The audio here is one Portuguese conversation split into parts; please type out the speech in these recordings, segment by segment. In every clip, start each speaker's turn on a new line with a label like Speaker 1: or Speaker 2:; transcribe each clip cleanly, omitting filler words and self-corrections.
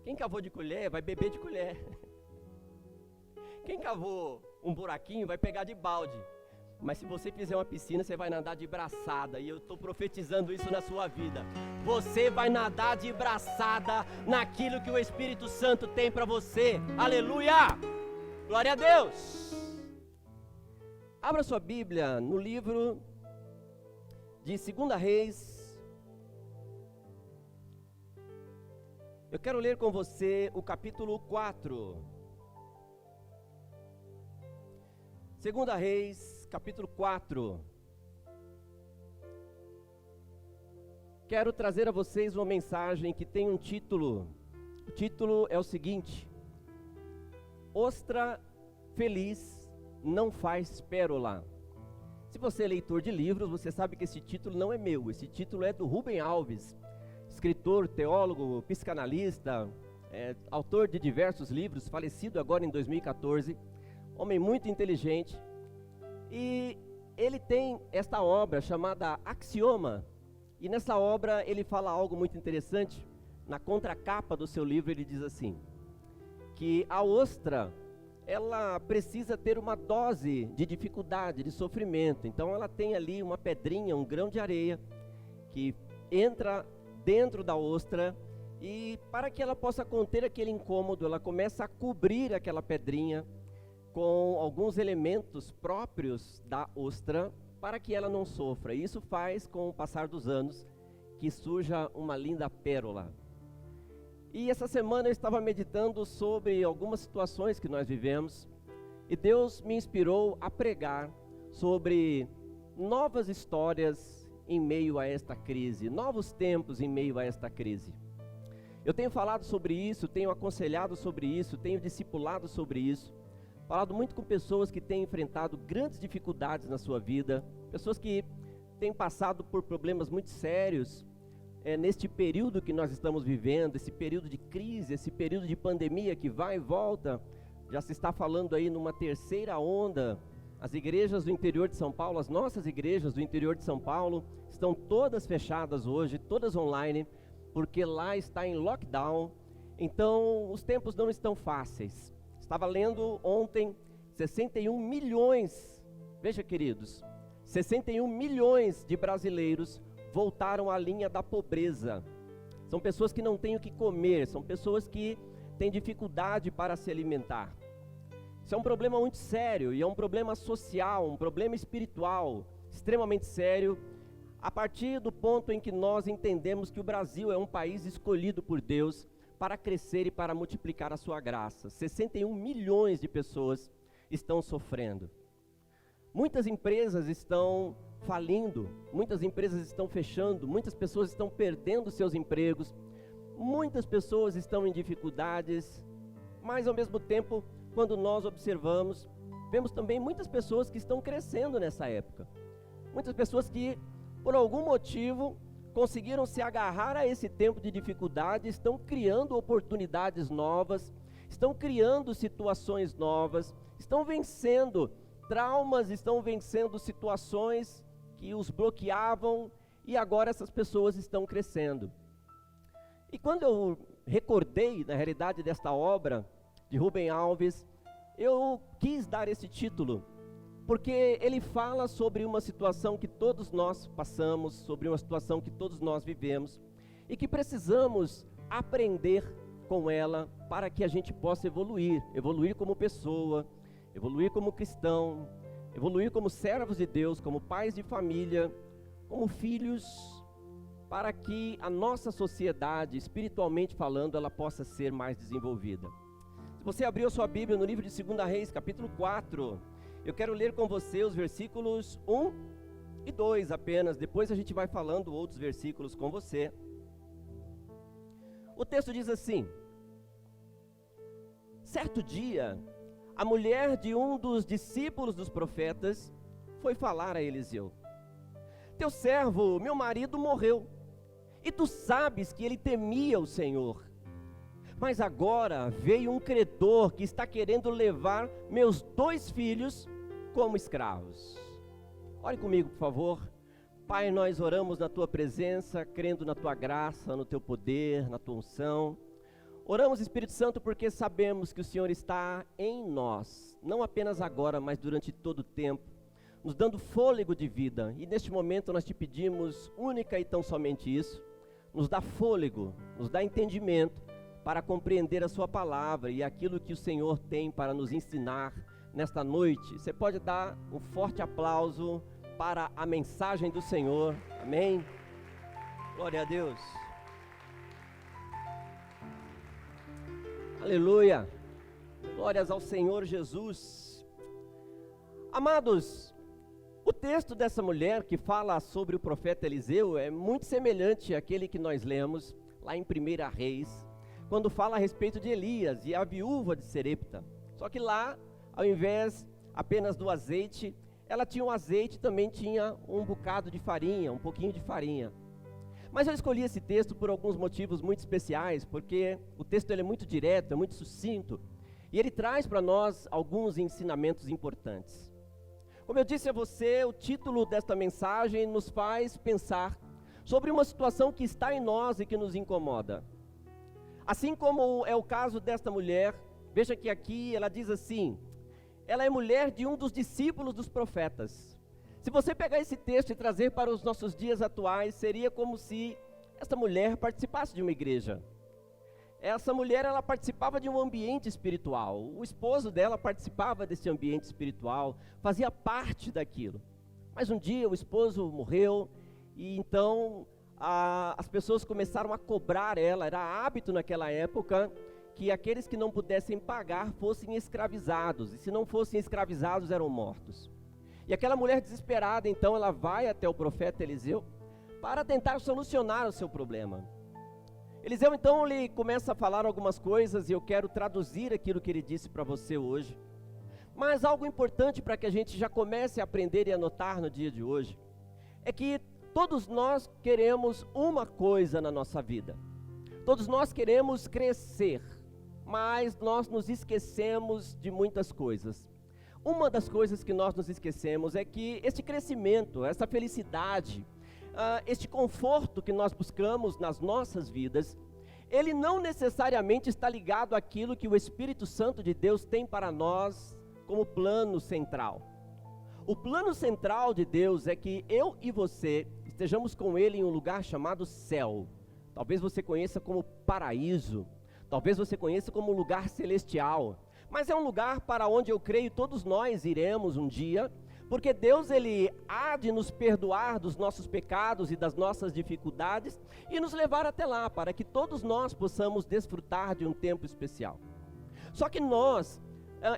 Speaker 1: Quem cavou de colher vai beber de colher. Quem cavou um buraquinho vai pegar de balde. Mas se você fizer uma piscina, você vai nadar de braçada. E eu estou profetizando isso na sua vida. Você vai nadar de braçada naquilo que o Espírito Santo tem para você. Aleluia! Glória a Deus! Abra sua Bíblia no livro de 2 Reis. Eu quero ler com você o capítulo 4. 2 Reis, capítulo 4. Quero trazer a vocês uma mensagem que tem um título. O título é o seguinte: Ostra feliz não faz pérola. Se você é leitor de livros, você sabe que esse título não é meu. Esse título é do Rubem Alves, escritor, teólogo, psicanalista, autor de diversos livros, falecido agora em 2014. Homem muito inteligente, e ele tem esta obra chamada Axioma, e nessa obra ele fala algo muito interessante. Na contracapa do seu livro ele diz assim, que a ostra, ela precisa ter uma dose de dificuldade, de sofrimento. Então ela tem ali uma pedrinha, um grão de areia, que entra dentro da ostra, e para que ela possa conter aquele incômodo, ela começa a cobrir aquela pedrinha com alguns elementos próprios da ostra, para que ela não sofra. Isso faz, com o passar dos anos, que surja uma linda pérola. E essa semana eu estava meditando sobre algumas situações que nós vivemos, e Deus me inspirou a pregar sobre novas histórias em meio a esta crise, novos tempos em meio a esta crise. Eu tenho falado sobre isso, tenho aconselhado sobre isso, tenho discipulado sobre isso, falado muito com pessoas que têm enfrentado grandes dificuldades na sua vida, pessoas que têm passado por problemas muito sérios neste período que nós estamos vivendo, esse período de crise, esse período de pandemia que vai e volta. Já se está falando aí numa terceira onda. As igrejas do interior de São Paulo, as nossas igrejas do interior de São Paulo, estão todas fechadas hoje, todas online, porque lá está em lockdown. Então os tempos não estão fáceis. Estava lendo ontem 61 milhões, veja queridos, 61 milhões de brasileiros voltaram à linha da pobreza. São pessoas que não têm o que comer, são pessoas que têm dificuldade para se alimentar. Isso é um problema muito sério, e é um problema social, um problema espiritual, extremamente sério, a partir do ponto em que nós entendemos que o Brasil é um país escolhido por Deus para crescer e para multiplicar a sua graça. 61 milhões de pessoas estão sofrendo. Muitas empresas estão falindo, muitas empresas estão fechando, muitas pessoas estão perdendo seus empregos, muitas pessoas estão em dificuldades, mas ao mesmo tempo, quando nós observamos, vemos também muitas pessoas que estão crescendo nessa época. Muitas pessoas que, por algum motivo, conseguiram se agarrar a esse tempo de dificuldade, estão criando oportunidades novas, estão criando situações novas, estão vencendo traumas, estão vencendo situações que os bloqueavam, e agora essas pessoas estão crescendo. E quando eu recordei, na realidade, desta obra de Rubem Alves, eu quis dar esse título, porque ele fala sobre uma situação que todos nós passamos, sobre uma situação que todos nós vivemos, e que precisamos aprender com ela para que a gente possa evoluir como pessoa, evoluir como cristão, evoluir como servos de Deus, como pais de família, como filhos, para que a nossa sociedade, espiritualmente falando, ela possa ser mais desenvolvida. Se você abriu a sua Bíblia no livro de 2 Reis, capítulo 4, eu quero ler com você os versículos 1 e 2 apenas, depois a gente vai falando outros versículos com você. O texto diz assim: certo dia, a mulher de um dos discípulos dos profetas foi falar a Eliseu: teu servo, meu marido, morreu, e tu sabes que ele temia o Senhor. Mas agora veio um credor que está querendo levar meus 2 filhos como escravos. Ore comigo, por favor. Pai, nós oramos na Tua presença, crendo na Tua graça, no Teu poder, na Tua unção. Oramos, Espírito Santo, porque sabemos que o Senhor está em nós, não apenas agora, mas durante todo o tempo, nos dando fôlego de vida. E neste momento nós te pedimos, única e tão somente isso, nos dá fôlego, nos dá entendimento para compreender a sua palavra e aquilo que o Senhor tem para nos ensinar nesta noite. Você pode dar um forte aplauso para a mensagem do Senhor, amém? Glória a Deus. Aleluia, glórias ao Senhor Jesus. Amados, o texto dessa mulher que fala sobre o profeta Eliseu é muito semelhante àquele que nós lemos lá em 1 Reis, quando fala a respeito de Elias e a viúva de Serepta. Só que lá, ao invés apenas do azeite, ela tinha um azeite e também tinha um bocado de farinha, um pouquinho de farinha. Mas eu escolhi esse texto por alguns motivos muito especiais, porque o texto ele é muito direto, é muito sucinto, e ele traz para nós alguns ensinamentos importantes. Como eu disse a você, o título desta mensagem nos faz pensar sobre uma situação que está em nós e que nos incomoda. Assim como é o caso desta mulher, veja que aqui ela diz assim, ela é mulher de um dos discípulos dos profetas. Se você pegar esse texto e trazer para os nossos dias atuais, seria como se esta mulher participasse de uma igreja. Essa mulher, ela participava de um ambiente espiritual. O esposo dela participava desse ambiente espiritual, fazia parte daquilo. Mas um dia o esposo morreu e então as pessoas começaram a cobrar ela. Era hábito naquela época que aqueles que não pudessem pagar fossem escravizados. E se não fossem escravizados, eram mortos. E aquela mulher desesperada, então, ela vai até o profeta Eliseu para tentar solucionar o seu problema. Eliseu, então, ele começa a falar algumas coisas e eu quero traduzir aquilo que ele disse para você hoje. Mas algo importante para que a gente já comece a aprender e anotar no dia de hoje é que todos nós queremos uma coisa na nossa vida. Todos nós queremos crescer, mas nós nos esquecemos de muitas coisas. Uma das coisas que nós nos esquecemos é que este crescimento, essa felicidade, este conforto que nós buscamos nas nossas vidas, ele não necessariamente está ligado àquilo que o Espírito Santo de Deus tem para nós como plano central. O plano central de Deus é que eu e você estejamos com Ele em um lugar chamado céu. Talvez você conheça como paraíso, talvez você conheça como lugar celestial. Mas é um lugar para onde eu creio todos nós iremos um dia, porque Deus ele há de nos perdoar dos nossos pecados e das nossas dificuldades e nos levar até lá, para que todos nós possamos desfrutar de um tempo especial. Só que nós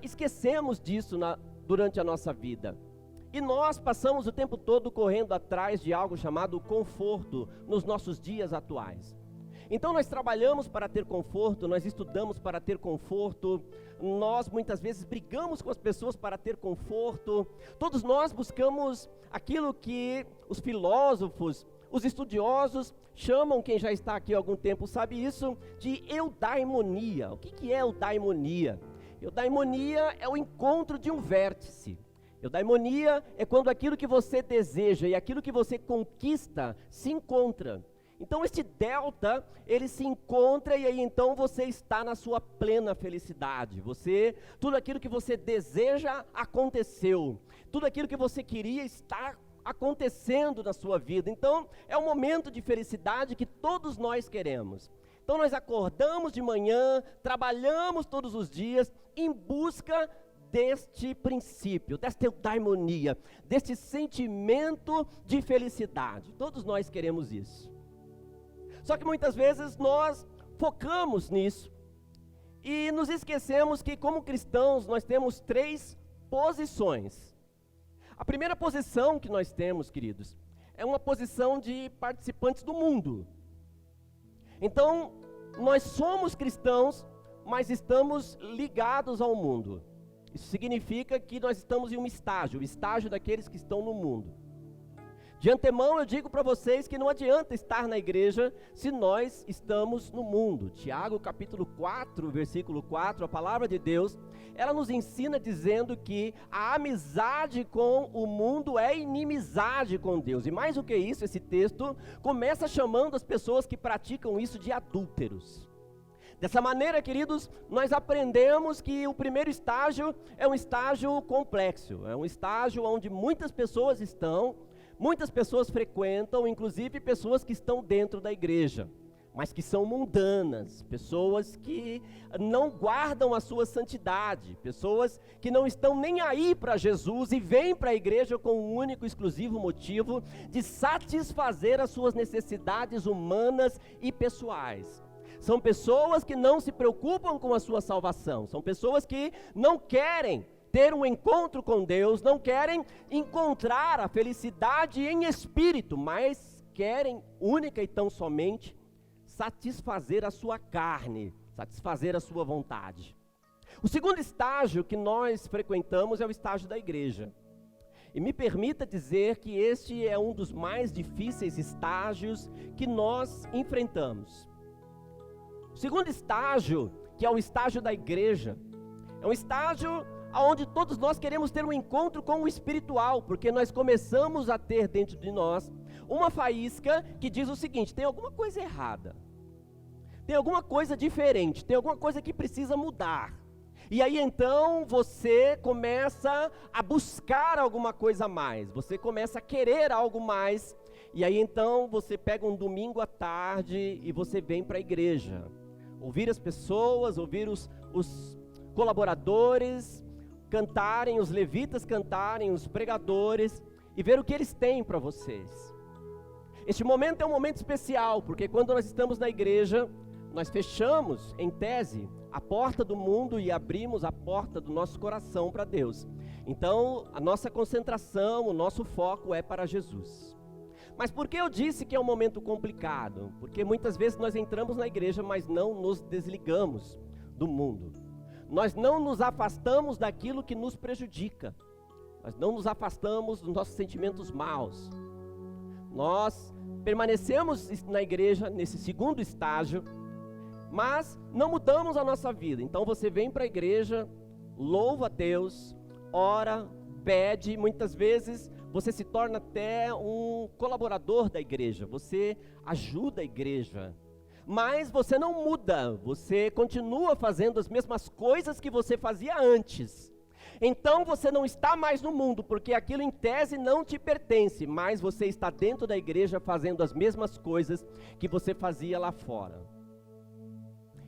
Speaker 1: esquecemos disso durante a nossa vida. E nós passamos o tempo todo correndo atrás de algo chamado conforto nos nossos dias atuais. Então nós trabalhamos para ter conforto, nós estudamos para ter conforto, nós muitas vezes brigamos com as pessoas para ter conforto, todos nós buscamos aquilo que os filósofos, os estudiosos chamam, quem já está aqui há algum tempo sabe isso, de eudaimonia. O que é eudaimonia? Eudaimonia é o encontro de um vértice. Eudaimonia é quando aquilo que você deseja e aquilo que você conquista se encontra. Então este delta, ele se encontra e aí então você está na sua plena felicidade. Tudo aquilo que você deseja aconteceu. Tudo aquilo que você queria está acontecendo na sua vida. Então é um momento de felicidade que todos nós queremos. Então nós acordamos de manhã, trabalhamos todos os dias em busca deste princípio, desta eudaimonia, deste sentimento de felicidade. Todos nós queremos isso. Só que muitas vezes nós focamos nisso e nos esquecemos que como cristãos nós temos 3 posições. A primeira posição que nós temos, queridos, é uma posição de participantes do mundo. Então, nós somos cristãos, mas estamos ligados ao mundo. Isso significa que nós estamos em um estágio, o estágio daqueles que estão no mundo. De antemão eu digo para vocês que não adianta estar na igreja se nós estamos no mundo. Tiago capítulo 4, versículo 4, a palavra de Deus, ela nos ensina dizendo que a amizade com o mundo é inimizade com Deus. E mais do que isso, esse texto começa chamando as pessoas que praticam isso de adúlteros. Dessa maneira, queridos, nós aprendemos que o primeiro estágio é um estágio complexo, é um estágio onde muitas pessoas estão, muitas pessoas frequentam, inclusive pessoas que estão dentro da igreja, mas que são mundanas, pessoas que não guardam a sua santidade, pessoas que não estão nem aí para Jesus e vêm para a igreja com o único e exclusivo motivo de satisfazer as suas necessidades humanas e pessoais. São pessoas que não se preocupam com a sua salvação, são pessoas que não querem ter um encontro com Deus, não querem encontrar a felicidade em espírito, mas querem única e tão somente satisfazer a sua carne, satisfazer a sua vontade. O segundo estágio que nós frequentamos é o estágio da igreja. E me permita dizer que este é um dos mais difíceis estágios que nós enfrentamos. O segundo estágio, que é o estágio da igreja, é um estágio onde todos nós queremos ter um encontro com o espiritual, porque nós começamos a ter dentro de nós uma faísca que diz o seguinte: tem alguma coisa errada, tem alguma coisa diferente, tem alguma coisa que precisa mudar. E aí então você começa a buscar alguma coisa a mais, você começa a querer algo mais, e aí então você pega um domingo à tarde e você vem para a igreja. Ouvir as pessoas, ouvir os colaboradores cantarem, os levitas cantarem, os pregadores, e ver o que eles têm para vocês. Este momento é um momento especial, porque quando nós estamos na igreja, nós fechamos, em tese, a porta do mundo e abrimos a porta do nosso coração para Deus. Então, a nossa concentração, o nosso foco é para Jesus. Mas por que eu disse que é um momento complicado? Porque muitas vezes nós entramos na igreja, mas não nos desligamos do mundo. Nós não nos afastamos daquilo que nos prejudica. Nós não nos afastamos dos nossos sentimentos maus. Nós permanecemos na igreja nesse segundo estágio, mas não mudamos a nossa vida. Então você vem para a igreja, louva a Deus, ora, pede, muitas vezes você se torna até um colaborador da igreja, você ajuda a igreja, mas você não muda, você continua fazendo as mesmas coisas que você fazia antes. Então você não está mais no mundo, porque aquilo em tese não te pertence, mas você está dentro da igreja fazendo as mesmas coisas que você fazia lá fora.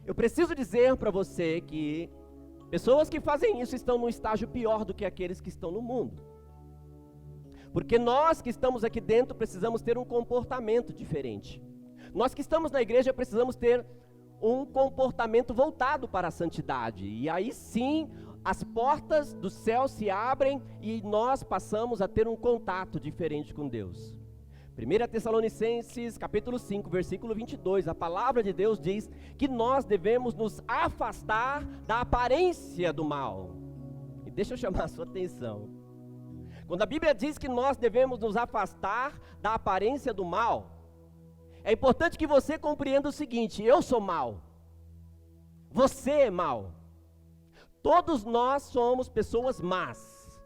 Speaker 1: Eu preciso dizer para você que pessoas que fazem isso estão num estágio pior do que aqueles que estão no mundo. Porque nós que estamos aqui dentro precisamos ter um comportamento diferente. Nós que estamos na igreja precisamos ter um comportamento voltado para a santidade. E aí sim, as portas do céu se abrem e nós passamos a ter um contato diferente com Deus. 1 Tessalonicenses capítulo 5, versículo 22, a palavra de Deus diz que nós devemos nos afastar da aparência do mal. E deixa eu chamar a sua atenção. Quando a Bíblia diz que nós devemos nos afastar da aparência do mal, é importante que você compreenda o seguinte: eu sou mal, você é mal, todos nós somos pessoas más,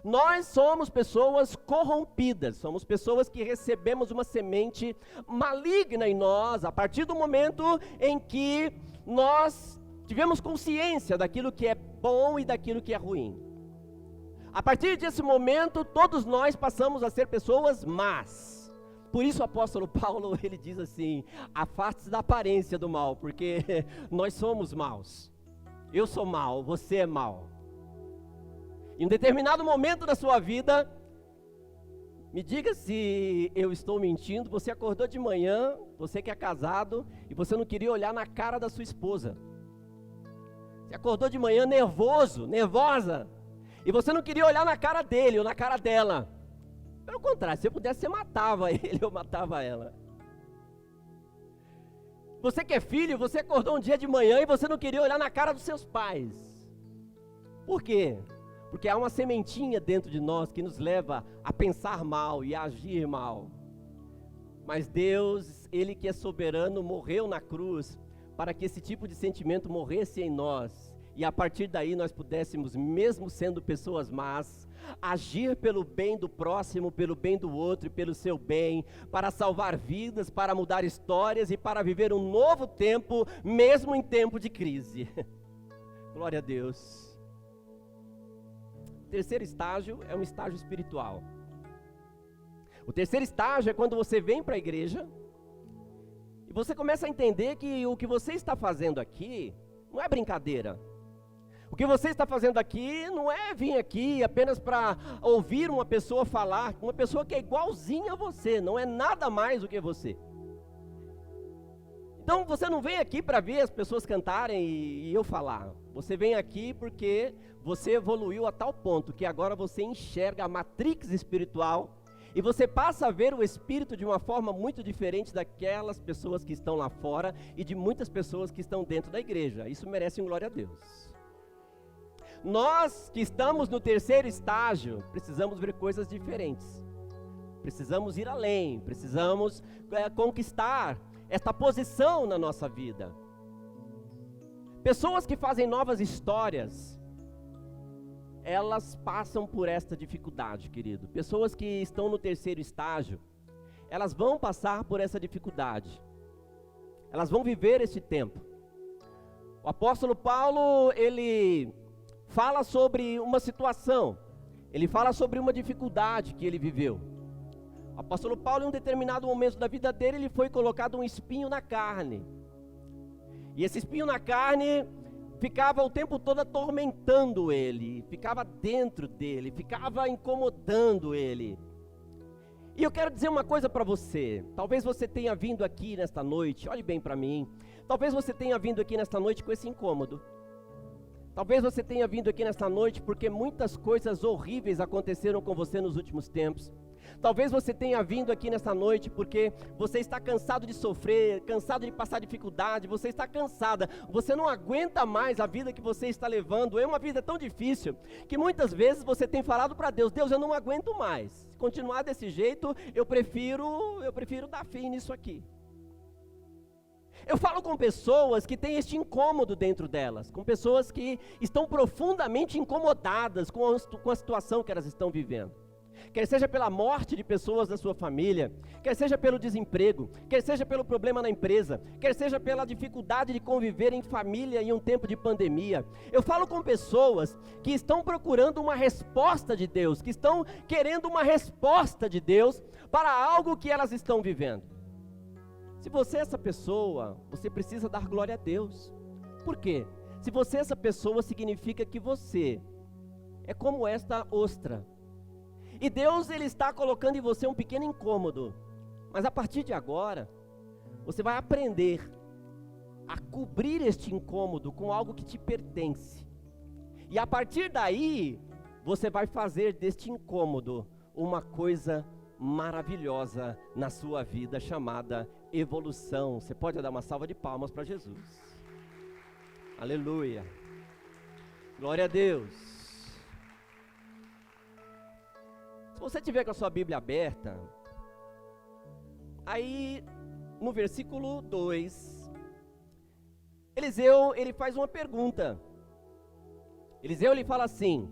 Speaker 1: nós somos pessoas corrompidas, somos pessoas que recebemos uma semente maligna em nós, a partir do momento em que nós tivemos consciência daquilo que é bom e daquilo que é ruim. A partir desse momento, todos nós passamos a ser pessoas más. Por isso o apóstolo Paulo, ele diz assim: afaste-se da aparência do mal, porque nós somos maus. Eu sou mau, você é mau. Em um determinado momento da sua vida, me diga se eu estou mentindo, você acordou de manhã, você que é casado, e você não queria olhar na cara da sua esposa. Você acordou de manhã nervoso, nervosa, e você não queria olhar na cara dele ou na cara dela. Pelo contrário, se eu pudesse, você matava ele ou matava ela. Você que é filho, você acordou um dia de manhã e você não queria olhar na cara dos seus pais. Por quê? Porque há uma sementinha dentro de nós que nos leva a pensar mal e a agir mal. Mas Deus, Ele que é soberano, morreu na cruz para que esse tipo de sentimento morresse em nós. E a partir daí nós pudéssemos, mesmo sendo pessoas más, agir pelo bem do próximo, pelo bem do outro e pelo seu bem, para salvar vidas, para mudar histórias e para viver um novo tempo, mesmo em tempo de crise. Glória a Deus. O terceiro estágio é um estágio espiritual. O terceiro estágio é quando você vem para a igreja e você começa a entender que o que você está fazendo aqui não é brincadeira. O que você está fazendo aqui não é vir aqui apenas para ouvir uma pessoa falar, uma pessoa que é igualzinha a você, não é nada mais do que você. Então você não vem aqui para ver as pessoas cantarem e eu falar. Você vem aqui porque você evoluiu a tal ponto que agora você enxerga a matrix espiritual e você passa a ver o Espírito de uma forma muito diferente daquelas pessoas que estão lá fora e de muitas pessoas que estão dentro da igreja. Isso merece um glória a Deus. Nós que estamos no terceiro estágio, precisamos ver coisas diferentes. Precisamos ir além, precisamos conquistar esta posição na nossa vida. Pessoas que fazem novas histórias, elas passam por esta dificuldade, querido. Pessoas que estão no terceiro estágio, elas vão passar por essa dificuldade. Elas vão viver esse tempo. O apóstolo Paulo, ele fala sobre uma situação, ele fala sobre uma dificuldade que ele viveu. O apóstolo Paulo, em um determinado momento da vida dele, ele foi colocado um espinho na carne. E esse espinho na carne ficava o tempo todo atormentando ele, ficava dentro dele, ficava incomodando ele. E eu quero dizer uma coisa para você, talvez você tenha vindo aqui nesta noite, olhe bem para mim, talvez você tenha vindo aqui nesta noite com esse incômodo. Talvez você tenha vindo aqui nesta noite porque muitas coisas horríveis aconteceram com você nos últimos tempos. Talvez você tenha vindo aqui nesta noite porque você está cansado de sofrer, cansado de passar dificuldade, você está cansada, você não aguenta mais a vida que você está levando, é uma vida tão difícil, que muitas vezes você tem falado para Deus, Deus, eu não aguento mais, se continuar desse jeito, eu prefiro dar fim nisso aqui. Eu falo com pessoas que têm este incômodo dentro delas, com pessoas que estão profundamente incomodadas com a situação que elas estão vivendo. Quer seja pela morte de pessoas da sua família, quer seja pelo desemprego, quer seja pelo problema na empresa, quer seja pela dificuldade de conviver em família em um tempo de pandemia. Eu falo com pessoas que estão procurando uma resposta de Deus, que estão querendo uma resposta de Deus para algo que elas estão vivendo. Se você é essa pessoa, você precisa dar glória a Deus. Por quê? Se você é essa pessoa, significa que você é como esta ostra. E Deus, Ele está colocando em você um pequeno incômodo. Mas a partir de agora, você vai aprender a cobrir este incômodo com algo que te pertence. E a partir daí, você vai fazer deste incômodo uma coisa maravilhosa na sua vida, chamada evolução. Você pode dar uma salva de palmas para Jesus. Aleluia. Glória a Deus. Se você tiver com a sua Bíblia aberta, aí no versículo 2, Eliseu, ele faz uma pergunta. Eliseu, ele fala assim: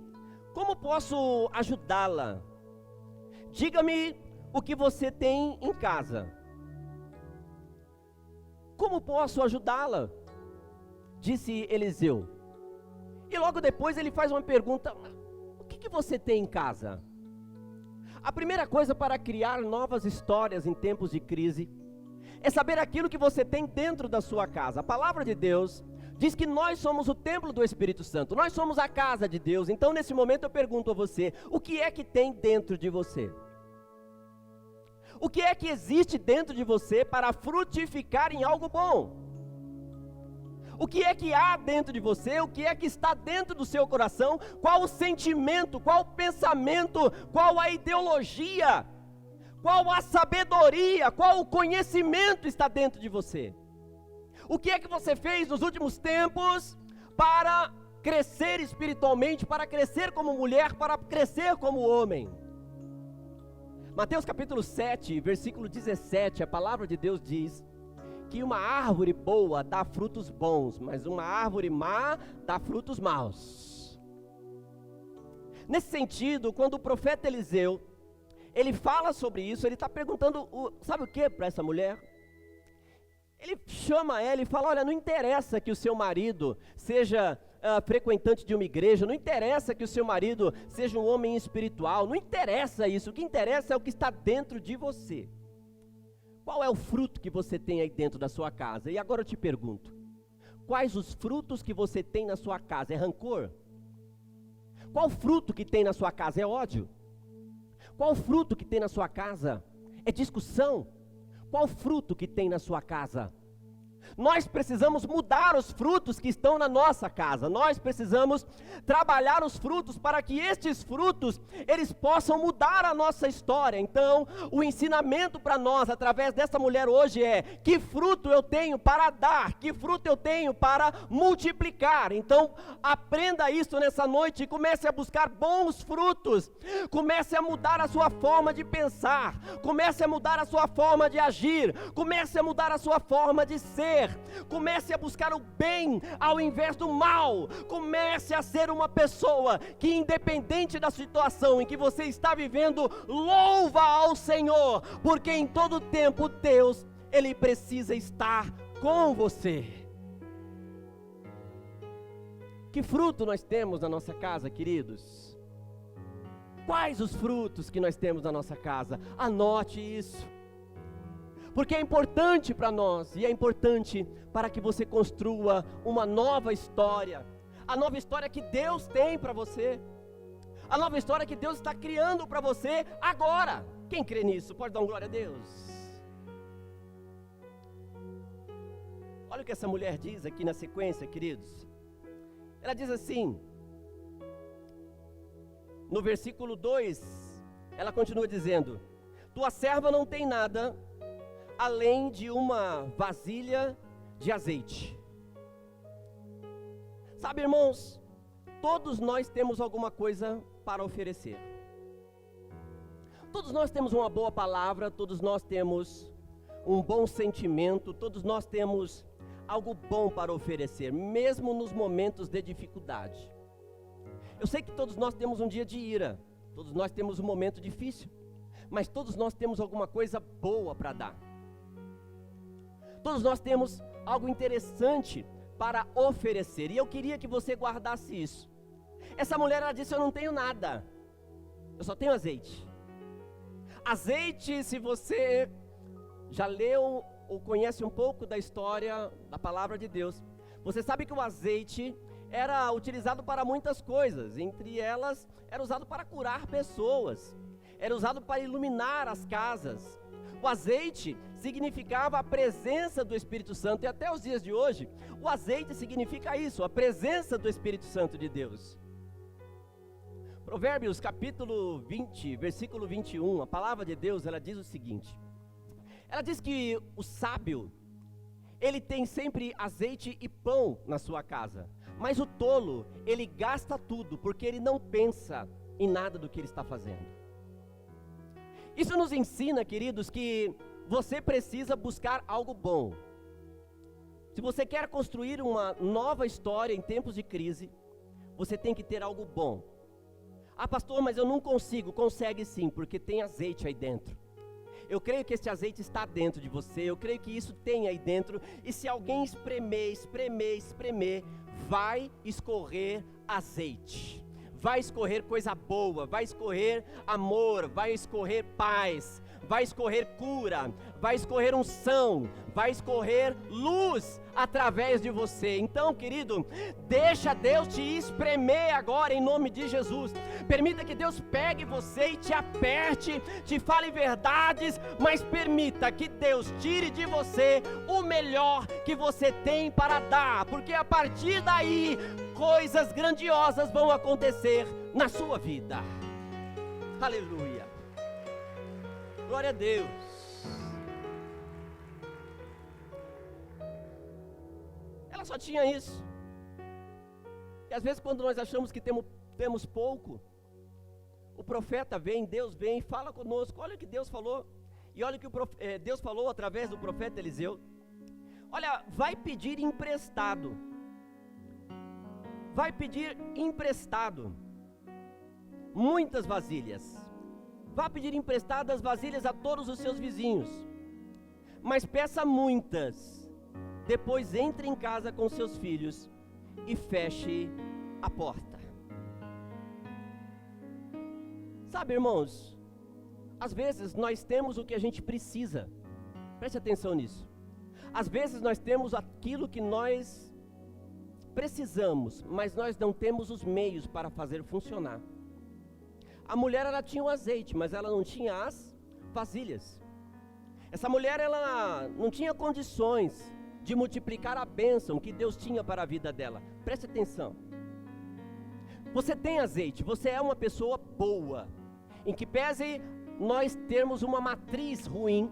Speaker 1: como posso ajudá-la? Diga-me o que você tem em casa. Como posso ajudá-la? Disse Eliseu. E logo depois ele faz uma pergunta: o que você tem em casa? A primeira coisa para criar novas histórias em tempos de crise é saber aquilo que você tem dentro da sua casa. A palavra de Deus diz que nós somos o templo do Espírito Santo, nós somos a casa de Deus. Então nesse momento eu pergunto a você: o que é que tem dentro de você? O que é que existe dentro de você para frutificar em algo bom? O que é que há dentro de você? O que é que está dentro do seu coração? Qual o sentimento? Qual o pensamento? Qual a ideologia? Qual a sabedoria? Qual o conhecimento está dentro de você? O que é que você fez nos últimos tempos para crescer espiritualmente, para crescer como mulher, para crescer como homem? Mateus capítulo 7, versículo 17, a palavra de Deus diz que uma árvore boa dá frutos bons, mas uma árvore má dá frutos maus. Nesse sentido, quando o profeta Eliseu, ele fala sobre isso, ele está perguntando, sabe o que para essa mulher? Ele chama ela e fala, olha, não interessa que o seu marido seja frequentante de uma igreja, não interessa que o seu marido seja um homem espiritual, não interessa isso, o que interessa é o que está dentro de você. Qual é o fruto que você tem aí dentro da sua casa? E agora eu te pergunto, quais os frutos que você tem na sua casa? É rancor? Qual fruto que tem na sua casa? É ódio? Qual fruto que tem na sua casa? É discussão? Qual fruto que tem na sua casa? Nós precisamos mudar os frutos que estão na nossa casa. Nós precisamos trabalhar os frutos para que estes frutos, eles possam mudar a nossa história. Então, o ensinamento para nós, através dessa mulher hoje é, que fruto eu tenho para dar? Que fruto eu tenho para multiplicar? Então, aprenda isso nessa noite e comece a buscar bons frutos. Comece a mudar a sua forma de pensar. Comece a mudar a sua forma de agir. Comece a mudar a sua forma de ser. Comece a buscar o bem ao invés do mal. Comece a ser uma pessoa que, independente da situação em que você está vivendo, louva ao Senhor, porque em todo tempo Deus, Ele precisa estar com você. Que fruto nós temos na nossa casa, queridos? Quais os frutos que nós temos na nossa casa? Anote isso, porque é importante para nós, e é importante para que você construa uma nova história, a nova história que Deus tem para você, a nova história que Deus está criando para você agora. Quem crê nisso, pode dar uma glória a Deus. Olha o que essa mulher diz aqui na sequência, queridos. Ela diz assim, no versículo 2, ela continua dizendo, tua serva não tem nada, além de uma vasilha de azeite. Sabe, irmãos, todos nós temos alguma coisa para oferecer. Todos nós temos uma boa palavra, todos nós temos um bom sentimento, todos nós temos algo bom para oferecer, mesmo nos momentos de dificuldade. Eu sei que todos nós temos um dia de ira, todos nós temos um momento difícil, mas todos nós temos alguma coisa boa para dar. Todos nós temos algo interessante para oferecer, e eu queria que você guardasse isso. Essa mulher, ela disse, eu não tenho nada, eu só tenho azeite. Azeite, se você já leu ou conhece um pouco da história da palavra de Deus, você sabe que o azeite era utilizado para muitas coisas, entre elas, era usado para curar pessoas, era usado para iluminar as casas. O azeite significava a presença do Espírito Santo, e até os dias de hoje, o azeite significa isso, a presença do Espírito Santo de Deus. Provérbios capítulo 20, versículo 21, a palavra de Deus, ela diz o seguinte, ela diz que o sábio, ele tem sempre azeite e pão na sua casa, mas o tolo, ele gasta tudo, porque ele não pensa em nada do que ele está fazendo. Isso nos ensina, queridos, que você precisa buscar algo bom. Se você quer construir uma nova história em tempos de crise, você tem que ter algo bom. Ah, pastor, mas eu não consigo. Consegue sim, porque tem azeite aí dentro. Eu creio que esse azeite está dentro de você, eu creio que isso tem aí dentro, e se alguém espremer, vai escorrer azeite. Vai escorrer coisa boa, vai escorrer amor, vai escorrer paz, vai escorrer cura, vai escorrer unção, vai escorrer luz através de você. Então, querido, deixa Deus te espremer agora em nome de Jesus. Permita que Deus pegue você e te aperte, te fale verdades, mas permita que Deus tire de você o melhor que você tem para dar, porque a partir daí, coisas grandiosas vão acontecer na sua vida. Aleluia. Glória a Deus. Ela só tinha isso. E às vezes quando nós achamos que temos pouco, o profeta vem, Deus vem e fala conosco. Olha o que Deus falou. E olha o que Deus falou através do profeta Eliseu. Olha, vai pedir emprestado. Vai pedir emprestado. muitas vasilhas. Vá pedir emprestadas vasilhas a todos os seus vizinhos, mas peça muitas. Depois entre em casa com seus filhos e feche a porta. Sabe, irmãos, às vezes nós temos o que a gente precisa. Preste atenção nisso. Às vezes nós temos aquilo que nós precisamos, mas nós não temos os meios para fazer funcionar. A mulher, ela tinha o azeite, mas ela não tinha as vasilhas. Essa mulher, ela não tinha condições de multiplicar a bênção que Deus tinha para a vida dela. Preste atenção. Você tem azeite, você é uma pessoa boa, em que pese nós termos uma matriz ruim,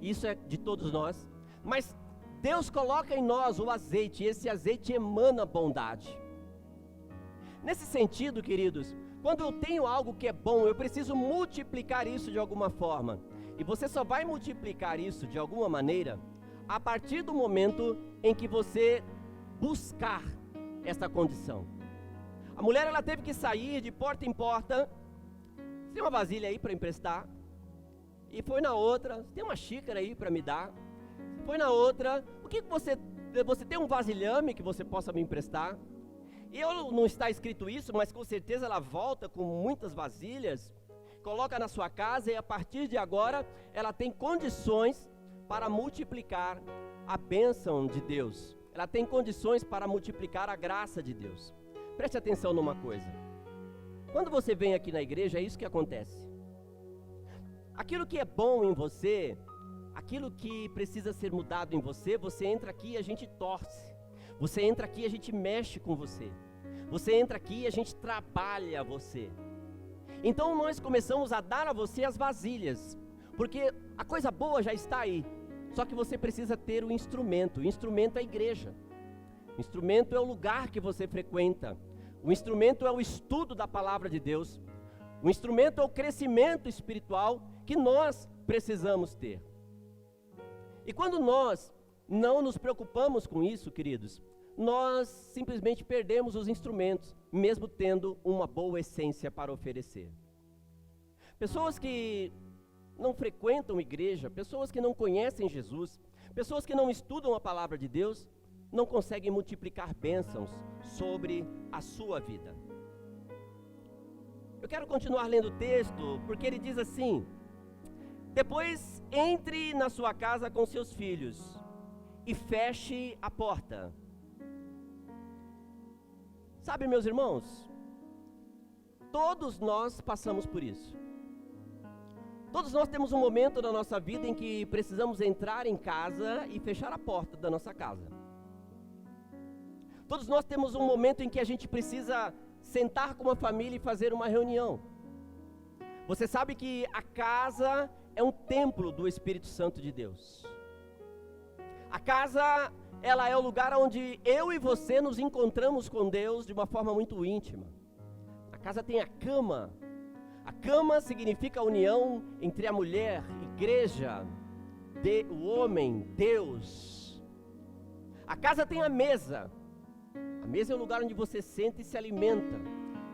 Speaker 1: isso é de todos nós, mas Deus coloca em nós o azeite, e esse azeite emana bondade. Nesse sentido, queridos, quando eu tenho algo que é bom, eu preciso multiplicar isso de alguma forma. E você só vai multiplicar isso de alguma maneira a partir do momento em que você buscar essa condição. A mulher, ela teve que sair de porta em porta. Você tem uma vasilha aí para emprestar? E foi na outra. Você tem uma xícara aí para me dar? Foi na outra. O que você tem um vasilhame que você possa me emprestar? E não está escrito isso, mas com certeza ela volta com muitas vasilhas, coloca na sua casa, e a partir de agora ela tem condições para multiplicar a bênção de Deus. Ela tem condições para multiplicar a graça de Deus. Preste atenção numa coisa. Quando você vem aqui na igreja, é isso que acontece. Aquilo que é bom em você, aquilo que precisa ser mudado em você, você entra aqui e a gente torce. Você entra aqui e a gente mexe com você. Você entra aqui e a gente trabalha você. Então nós começamos a dar a você as vasilhas, porque a coisa boa já está aí. Só que você precisa ter o instrumento. O instrumento é a igreja. O instrumento é o lugar que você frequenta. O instrumento é o estudo da palavra de Deus. O instrumento é o crescimento espiritual que nós precisamos ter. E quando nós não nos preocupamos com isso, queridos, nós simplesmente perdemos os instrumentos, mesmo tendo uma boa essência para oferecer. Pessoas que não frequentam igreja, pessoas que não conhecem Jesus, pessoas que não estudam a palavra de Deus, não conseguem multiplicar bênçãos sobre a sua vida. Eu quero continuar lendo o texto, porque ele diz assim: depois entre na sua casa com seus filhos e feche a porta. Sabe, meus irmãos, todos nós passamos por isso. Todos nós temos um momento na nossa vida em que precisamos entrar em casa e fechar a porta da nossa casa. Todos nós temos um momento em que a gente precisa sentar com uma família e fazer uma reunião. Você sabe que a casa é um templo do Espírito Santo de Deus. A casa, ela é o lugar onde eu e você nos encontramos com Deus de uma forma muito íntima. A casa tem a cama. A cama significa a união entre a mulher, igreja, o homem, Deus. A casa tem a mesa. A mesa é o lugar onde você senta e se alimenta,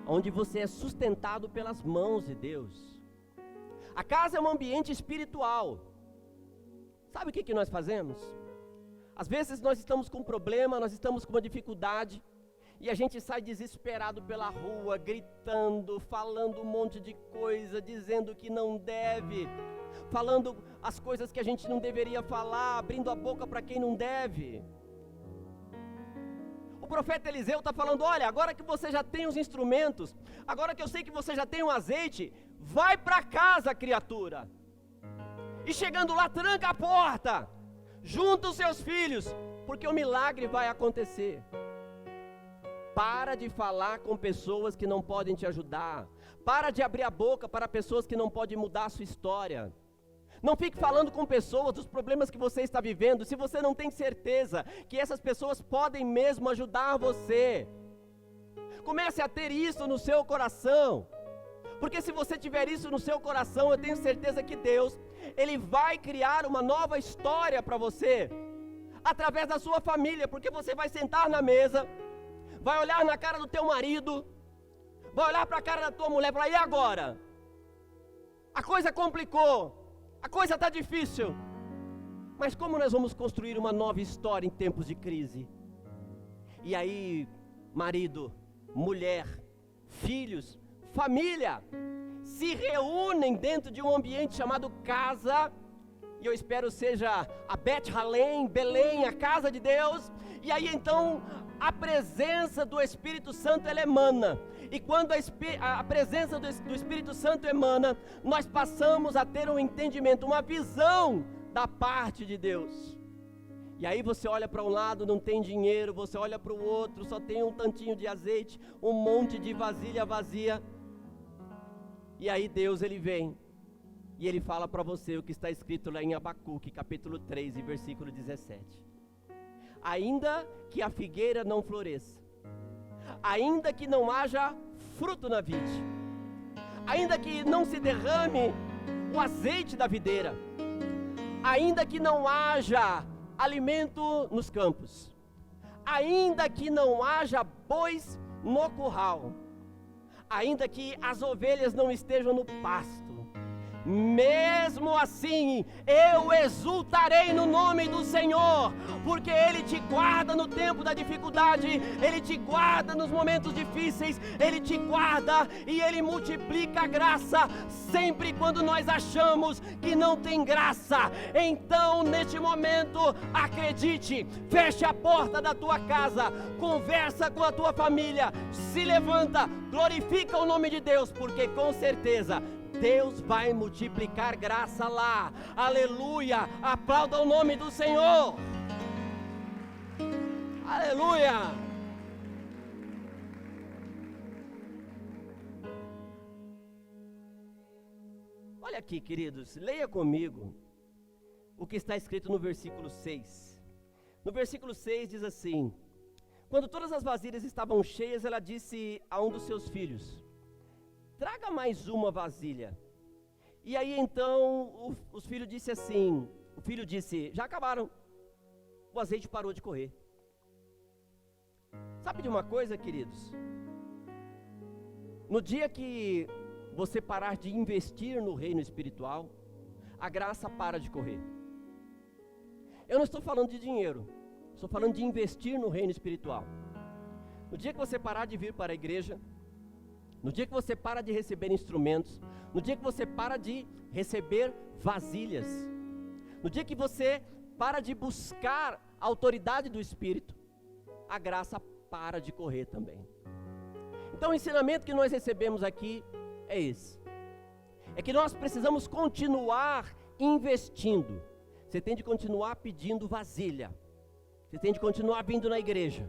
Speaker 1: onde você é sustentado pelas mãos de Deus. A casa é um ambiente espiritual. Sabe o que nós fazemos? Às vezes nós estamos com um problema, nós estamos com uma dificuldade, e a gente sai desesperado pela rua, gritando, falando um monte de coisa, dizendo que não deve, falando as coisas que a gente não deveria falar, abrindo a boca para quem não deve. O profeta Eliseu está falando: olha, agora que você já tem os instrumentos, agora que eu sei que você já tem o azeite, vai para casa, criatura. E chegando lá, tranca a porta, junta os seus filhos, porque o milagre vai acontecer. Para de falar com pessoas que não podem te ajudar. Para de abrir a boca para pessoas que não podem mudar a sua história. Não fique falando com pessoas dos problemas que você está vivendo, se você não tem certeza que essas pessoas podem mesmo ajudar você. Comece a ter isso no seu coração, porque se você tiver isso no seu coração, eu tenho certeza que Deus, Ele vai criar uma nova história para você, através da sua família, porque você vai sentar na mesa, vai olhar na cara do teu marido, vai olhar para a cara da tua mulher e falar: e agora? A coisa complicou, a coisa está difícil. Mas como nós vamos construir uma nova história em tempos de crise? E aí, marido, mulher, filhos, família, se reúnem dentro de um ambiente chamado casa, e eu espero seja a Beth-Halem, Belém, a casa de Deus, e aí então a presença do Espírito Santo ela emana, e quando a presença do Espírito Santo emana, nós passamos a ter um entendimento, uma visão da parte de Deus. E aí você olha para um lado, não tem dinheiro, você olha para o outro, só tem um tantinho de azeite, um monte de vasilha vazia. E aí Deus ele vem, e ele fala para você o que está escrito lá em Abacuque, capítulo 3, e versículo 17. Ainda que a figueira não floresça, ainda que não haja fruto na vide, ainda que não se derrame o azeite da videira, ainda que não haja alimento nos campos, ainda que não haja bois no curral, ainda que as ovelhas não estejam no pasto, mesmo assim eu exultarei no nome do Senhor, porque Ele te guarda no tempo da dificuldade, Ele te guarda nos momentos difíceis, Ele te guarda e Ele multiplica a graça sempre quando nós achamos que não tem graça. Então neste momento acredite, feche a porta da tua casa, conversa com a tua família, se levanta, glorifica o nome de Deus, porque com certeza Deus vai multiplicar graça lá. Aleluia, aplauda o nome do Senhor. Aleluia. Olha aqui, queridos, leia comigo o que está escrito no versículo 6. No versículo 6 diz assim: quando todas as vasilhas estavam cheias, ela disse a um dos seus filhos: traga mais uma vasilha. E aí então o filho disse: já acabaram. O azeite parou de correr. Sabe de uma coisa, queridos? No dia que você parar de investir no reino espiritual, a graça para de correr. Eu não estou falando de dinheiro, estou falando de investir no reino espiritual. No dia que você parar de vir para a igreja, no dia que você para de receber instrumentos, no dia que você para de receber vasilhas, no dia que você para de buscar a autoridade do Espírito, a graça para de correr também. Então o ensinamento que nós recebemos aqui é esse: é que nós precisamos continuar investindo. Você tem de continuar pedindo vasilha, você tem de continuar vindo na igreja.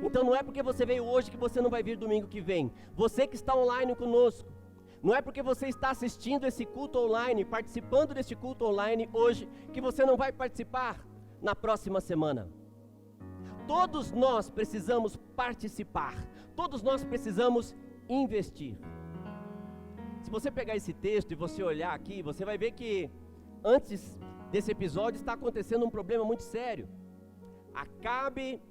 Speaker 1: Então não é porque você veio hoje que você não vai vir domingo que vem. Você que está online conosco, não é porque você está assistindo esse culto online, participando desse culto online hoje, que você não vai participar na próxima semana. Todos nós precisamos participar, todos nós precisamos investir. Se você pegar esse texto e você olhar aqui, você vai ver que antes desse episódio está acontecendo um problema muito sério. Acabe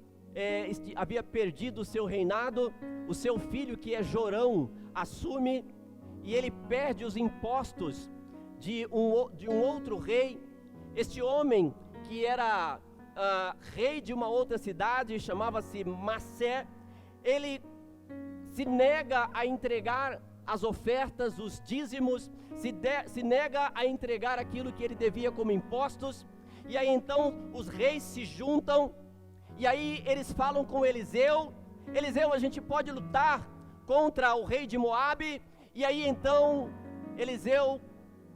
Speaker 1: havia perdido o seu reinado, o seu filho, que é Jorão, assume, e ele perde os impostos de um outro rei. Este homem, que era rei de uma outra cidade, chamava-se Macé, ele se nega a entregar as ofertas, os dízimos, se nega a entregar aquilo que ele devia como impostos. E aí então os reis se juntam, e aí eles falam com Eliseu: Eliseu, a gente pode lutar contra o rei de Moabe. E aí então Eliseu,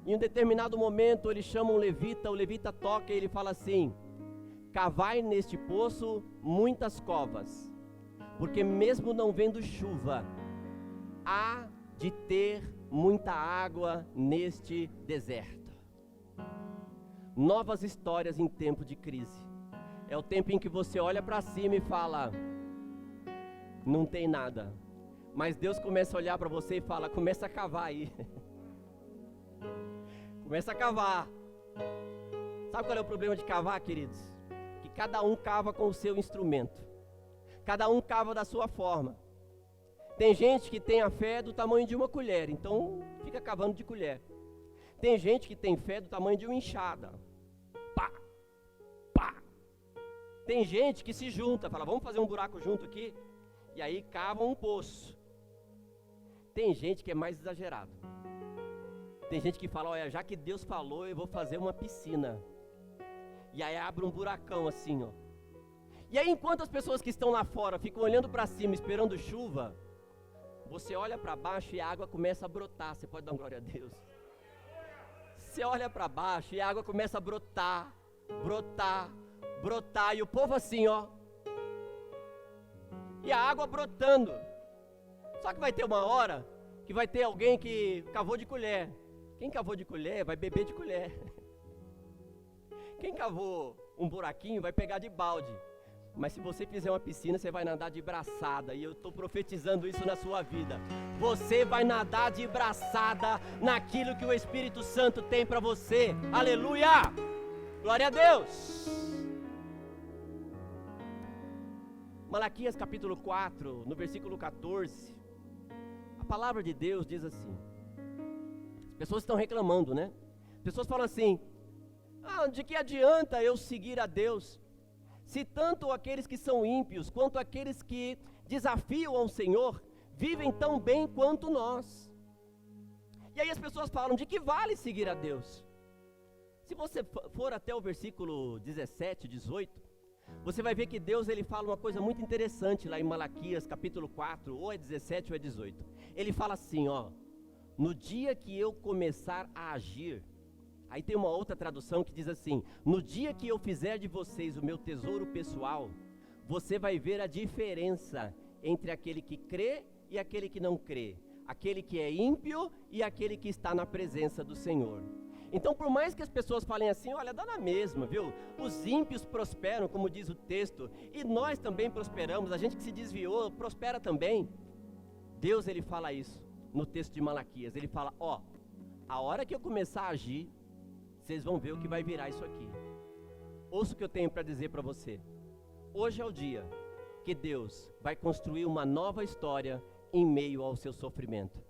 Speaker 1: em um determinado momento, ele chama um levita, o levita toca e ele fala assim: cavai neste poço muitas covas, porque mesmo não vendo chuva, há de ter muita água neste deserto. Novas histórias em tempo de crise. É o tempo em que você olha para cima e fala: não tem nada. Mas Deus começa a olhar para você e fala: começa a cavar aí. Começa a cavar. Sabe qual é o problema de cavar, queridos? Que cada um cava com o seu instrumento. Cada um cava da sua forma. Tem gente que tem a fé do tamanho de uma colher, então fica cavando de colher. Tem gente que tem fé do tamanho de uma enxada. Pá, pá. Tem gente que se junta, fala, vamos fazer um buraco junto aqui, e aí cavam um poço. Tem gente que é mais exagerado. Tem gente que fala, olha, já que Deus falou, eu vou fazer uma piscina. E aí abre um buracão assim, ó. E aí enquanto as pessoas que estão lá fora ficam olhando para cima, esperando chuva, você olha para baixo e a água começa a brotar. Você pode dar uma glória a Deus? Você olha para baixo e a água começa a brotar, brotar, brotar. E o povo assim, ó. E a água brotando. Só que vai ter uma hora que vai ter alguém que cavou de colher. Quem cavou de colher vai beber de colher. Quem cavou um buraquinho vai pegar de balde. Mas se você fizer uma piscina, você vai nadar de braçada. E eu estou profetizando isso na sua vida. Você vai nadar de braçada naquilo que o Espírito Santo tem para você. Aleluia! Glória a Deus! Malaquias capítulo 4, no versículo 14. A palavra de Deus diz assim. As pessoas estão reclamando, né? As pessoas falam assim, de que adianta eu seguir a Deus? Se tanto aqueles que são ímpios, quanto aqueles que desafiam ao Senhor, vivem tão bem quanto nós. E aí as pessoas falam, de que vale seguir a Deus? Se você for até o versículo 17, 18, você vai ver que Deus ele fala uma coisa muito interessante lá em Malaquias capítulo 4, ou é 17 ou é 18. Ele fala assim, no dia que eu começar a agir, aí tem uma outra tradução que diz assim, no dia que eu fizer de vocês o meu tesouro pessoal, você vai ver a diferença entre aquele que crê e aquele que não crê, aquele que é ímpio e aquele que está na presença do Senhor. Então, por mais que as pessoas falem assim, olha, dá na mesma, viu? Os ímpios prosperam, como diz o texto, e nós também prosperamos, a gente que se desviou, prospera também. Deus, ele fala isso no texto de Malaquias, ele fala, a hora que eu começar a agir, vocês vão ver o que vai virar isso aqui. Ouça o que eu tenho para dizer para você. Hoje é o dia que Deus vai construir uma nova história em meio ao seu sofrimento.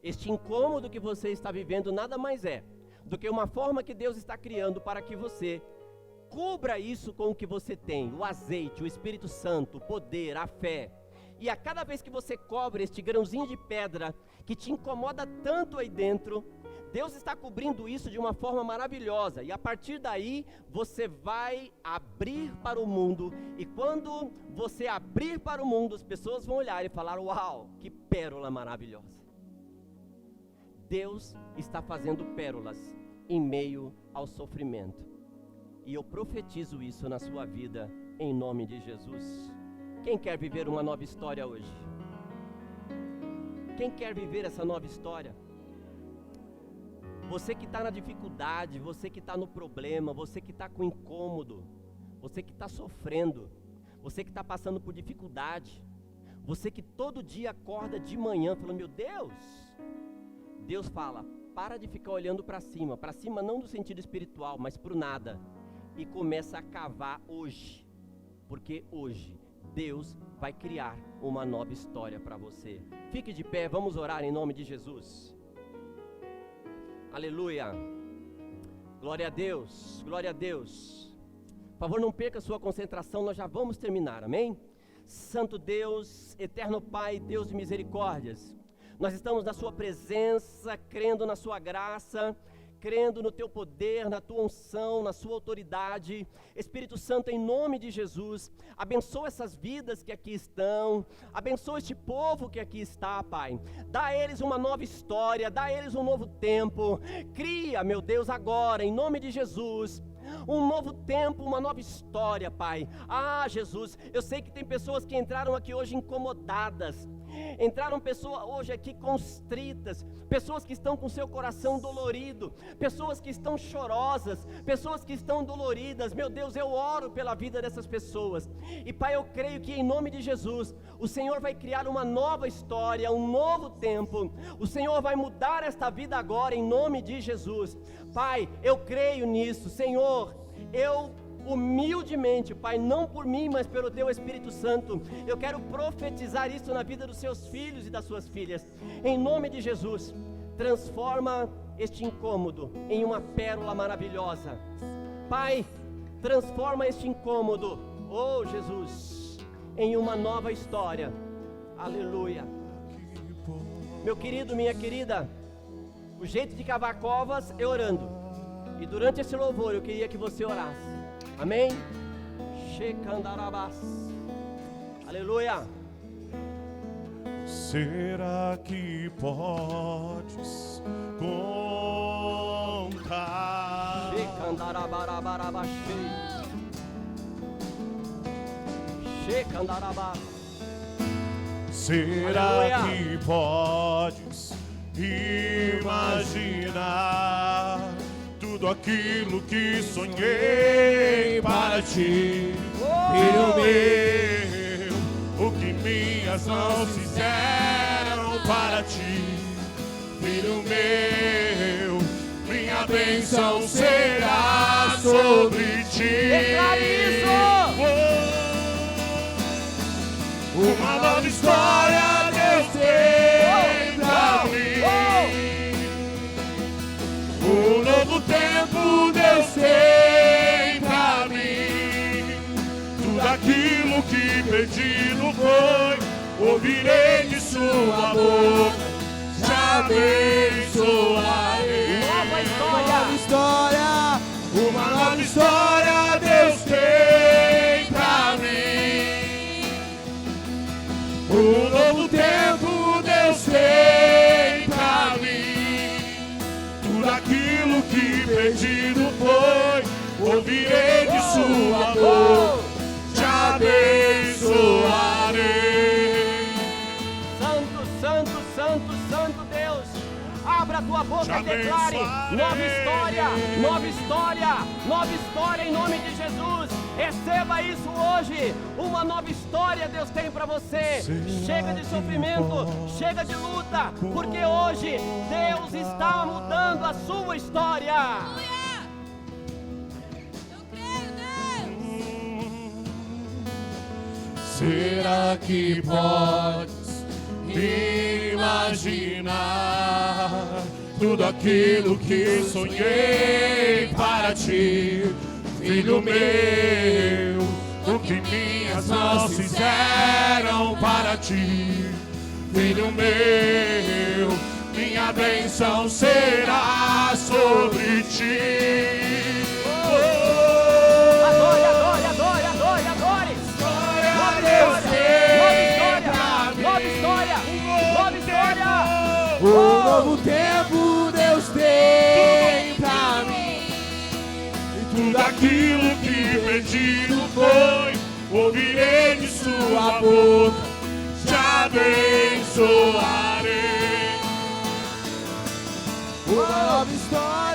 Speaker 1: Este incômodo que você está vivendo nada mais é do que uma forma que Deus está criando para que você cubra isso com o que você tem, o azeite, o Espírito Santo, o poder, a fé. E a cada vez que você cobre este grãozinho de pedra que te incomoda tanto aí dentro, Deus está cobrindo isso de uma forma maravilhosa, e a partir daí você vai abrir para o mundo, e quando você abrir para o mundo, as pessoas vão olhar e falar, uau, que pérola maravilhosa. Deus está fazendo pérolas em meio ao sofrimento, e eu profetizo isso na sua vida, em nome de Jesus. Quem quer viver uma nova história hoje? Quem quer viver essa nova história? Você que está na dificuldade, você que está no problema, você que está com incômodo, você que está sofrendo, você que está passando por dificuldade, você que todo dia acorda de manhã falando, meu Deus, Deus fala, para de ficar olhando para cima não no sentido espiritual, mas para o nada, e começa a cavar hoje, porque hoje Deus vai criar uma nova história para você. Fique de pé, vamos orar em nome de Jesus. Aleluia, glória a Deus, glória a Deus. Por favor, não perca a sua concentração, nós já vamos terminar, amém? Santo Deus, eterno Pai, Deus de misericórdias, nós estamos na sua presença, crendo na sua graça, crendo no teu poder, na tua unção, na sua autoridade. Espírito Santo, em nome de Jesus, abençoa essas vidas que aqui estão, abençoa este povo que aqui está, Pai. Dá a eles uma nova história, dá a eles um novo tempo. Cria, meu Deus, agora, em nome de Jesus, um novo tempo, uma nova história, Pai. Jesus, eu sei que tem pessoas que entraram aqui hoje incomodadas, entraram pessoas hoje aqui constritas, pessoas que estão com seu coração dolorido, pessoas que estão chorosas, pessoas que estão doloridas. Meu Deus, eu oro pela vida dessas pessoas, e Pai, eu creio que em nome de Jesus, o Senhor vai criar uma nova história, um novo tempo. O Senhor vai mudar esta vida agora, em nome de Jesus. Pai, eu creio nisso. Senhor, eu humildemente, Pai, não por mim, mas pelo Teu Espírito Santo. Eu quero profetizar isso na vida dos Seus filhos e das Suas filhas. Em nome de Jesus, transforma este incômodo em uma pérola maravilhosa. Pai, transforma este incômodo, oh Jesus, em uma nova história. Aleluia. Meu querido, minha querida, o jeito de cavar covas é orando. E durante esse louvor eu queria que você orasse. Amém? Shekandarabas. Aleluia.
Speaker 2: Será que podes contar?
Speaker 1: Shekandarabarabarabashi. Shekandarabas.
Speaker 2: Será
Speaker 1: Aleluia.
Speaker 2: que podes imaginar tudo aquilo que sonhei para ti, filho meu? O que minhas mãos fizeram para ti, filho meu. Minha bênção será sobre ti.
Speaker 1: Declare isso!
Speaker 2: Uma nova história Deus tem pra mim. Um novo tempo Deus tem pra mim. Tudo aquilo que pedido foi, ouvirei de sua boca, te abençoarei.
Speaker 1: Nova
Speaker 2: história, uma nova história Deus tem pra mim. Um novo tempo Deus tem pra mim. Tudo aquilo que pedido foi, ouvirei de sua boca, te abençoarei.
Speaker 1: Santo, santo, santo, santo Deus, abra a tua boca e declare: nova história, nova história, nova história em nome de Jesus. Receba isso hoje. Uma nova história Deus tem para você. Chega de sofrimento, chega de luta, porque hoje Deus está mudando a sua história.
Speaker 3: Aleluia! Eu creio, Deus!
Speaker 2: Será que podes imaginar tudo aquilo que sonhei para ti, filho meu? O que minhas mãos fizeram para ti, filho meu. Minha bênção será sobre ti.
Speaker 1: Adore, adore, adore, adore, adore. Nova história, nova história.
Speaker 2: Um novo tempo Deus tem pra mim. E tudo aquilo que pedido foi, ouvirei de sua boca, te abençoarei. Uma nova história